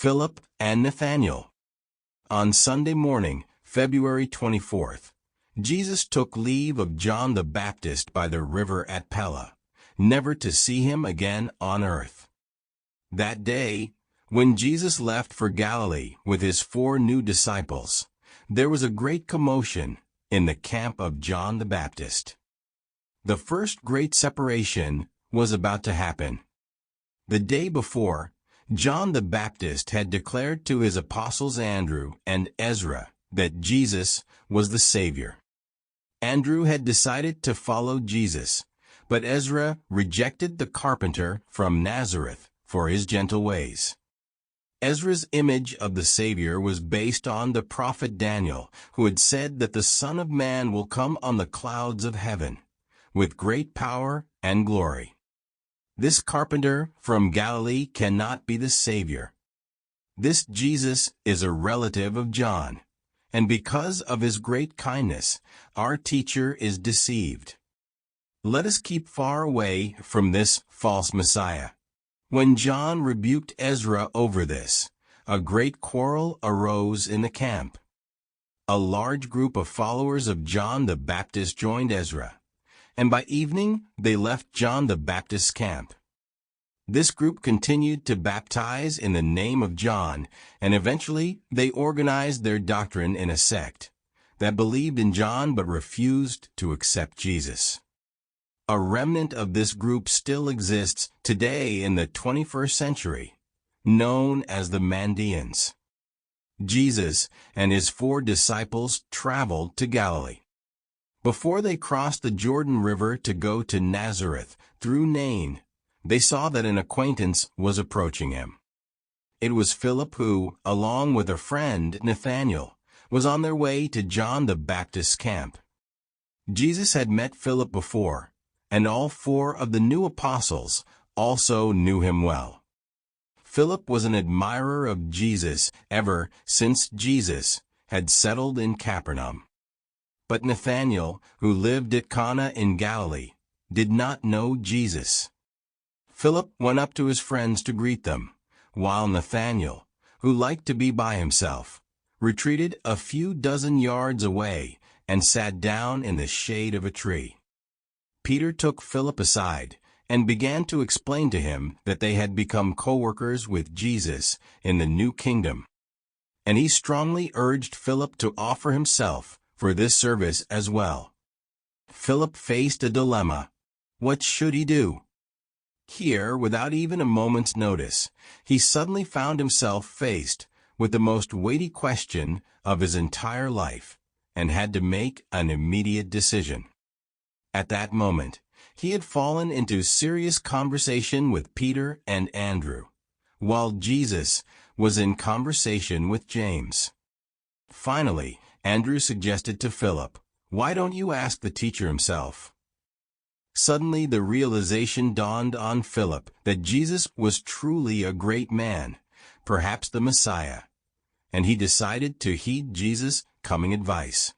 Philip and Nathanael. On Sunday morning, February 24th, Jesus took leave of John the Baptist by the river at Pella, never to see him again on earth. That day, when Jesus left for Galilee with his 4 new disciples, there was a great commotion in the camp of John the Baptist. The first great separation was about to happen. The day before, John the Baptist had declared to his apostles Andrew and Ezra that Jesus was the Savior. Andrew had decided to follow Jesus, but Ezra rejected the carpenter from Nazareth for his gentle ways. Ezra's image of the Savior was based on the prophet Daniel, who had said that the Son of Man will come on the clouds of heaven, with great power and glory. This carpenter from Galilee cannot be the Savior. This Jesus is a relative of John, and because of his great kindness, our teacher is deceived. Let us keep far away from this false Messiah. When John rebuked Ezra over this, a great quarrel arose in the camp. A large group of followers of John the Baptist joined Ezra, and by evening they left John the Baptist's camp. This group continued to baptize in the name of John, and eventually they organized their doctrine in a sect that believed in John but refused to accept Jesus. A remnant of this group still exists today in the 21st century, known as the Mandaeans. Jesus and his 4 disciples traveled to Galilee. Before they crossed the Jordan River to go to Nazareth through Nain, they saw that an acquaintance was approaching him. It was Philip who, along with a friend, Nathanael, was on their way to John the Baptist's camp. Jesus had met Philip before, and all 4 of the new apostles also knew him well. Philip was an admirer of Jesus ever since Jesus had settled in Capernaum. But Nathanael, who lived at Cana in Galilee, did not know Jesus. Philip went up to his friends to greet them, while Nathanael, who liked to be by himself, retreated a few dozen yards away and sat down in the shade of a tree. Peter took Philip aside and began to explain to him that they had become co-workers with Jesus in the new kingdom. And he strongly urged Philip to offer himself for this service as well. Philip faced a dilemma. What should he do? Here, without even a moment's notice, he suddenly found himself faced with the most weighty question of his entire life and had to make an immediate decision. At that moment, he had fallen into serious conversation with Peter and Andrew, while Jesus was in conversation with James. Finally, Andrew suggested to Philip, "Why don't you ask the teacher himself?" Suddenly the realization dawned on Philip that Jesus was truly a great man, perhaps the Messiah, and he decided to heed Jesus' coming advice.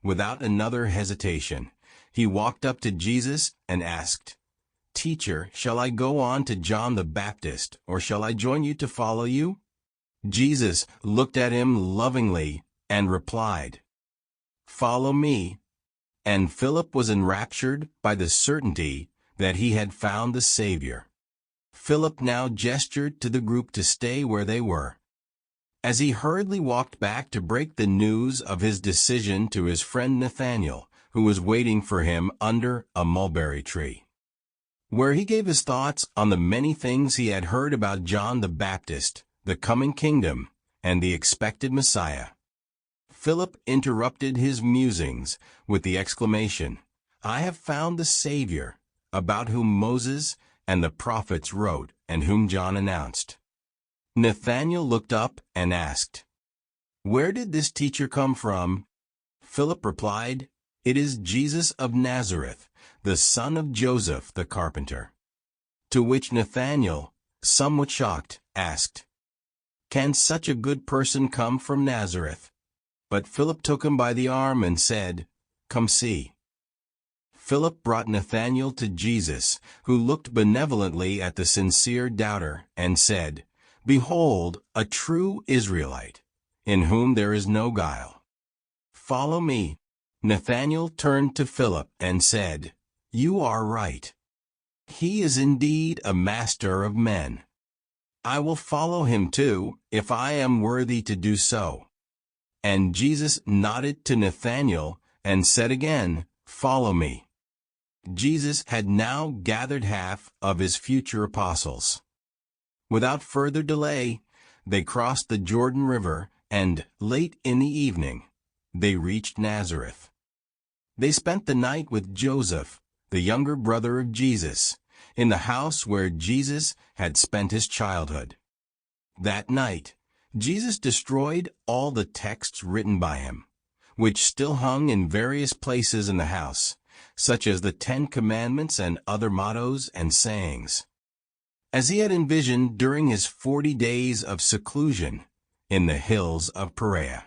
Without another hesitation, he walked up to Jesus and asked, "Teacher, shall I go on to John the Baptist, or shall I join you to follow you?" Jesus looked at him lovingly and replied, "Follow me." And Philip was enraptured by the certainty that he had found the Savior. Philip now gestured to the group to stay where they were. As he hurriedly walked back to break the news of his decision to his friend Nathanael, who was waiting for him under a mulberry tree, where he gave his thoughts on the many things he had heard about John the Baptist, the coming kingdom, and the expected Messiah. Philip interrupted his musings with the exclamation, "I have found the Savior, about whom Moses and the prophets wrote and whom John announced." Nathanael looked up and asked, "Where did this teacher come from?" Philip replied, "It is Jesus of Nazareth, the son of Joseph the carpenter." To which Nathanael, somewhat shocked, asked, "Can such a good person come from Nazareth?" But Philip took him by the arm and said, "Come see." Philip brought Nathanael to Jesus, who looked benevolently at the sincere doubter and said, Behold, a true Israelite, in whom there is no guile. Follow me." Nathanael turned to Philip and said, "You are right. He is indeed a master of men. I will follow him too, if I am worthy to do so." And Jesus nodded to Nathanael and said again, "Follow me." Jesus had now gathered half of his future apostles. Without further delay, they crossed the Jordan River, and, late in the evening, they reached Nazareth. They spent the night with Joseph, the younger brother of Jesus, in the house where Jesus had spent his childhood. That night, Jesus destroyed all the texts written by him, which still hung in various places in the house, such as the 10 Commandments and other mottos and sayings. As he had envisioned during his 40 days of seclusion in the hills of Perea.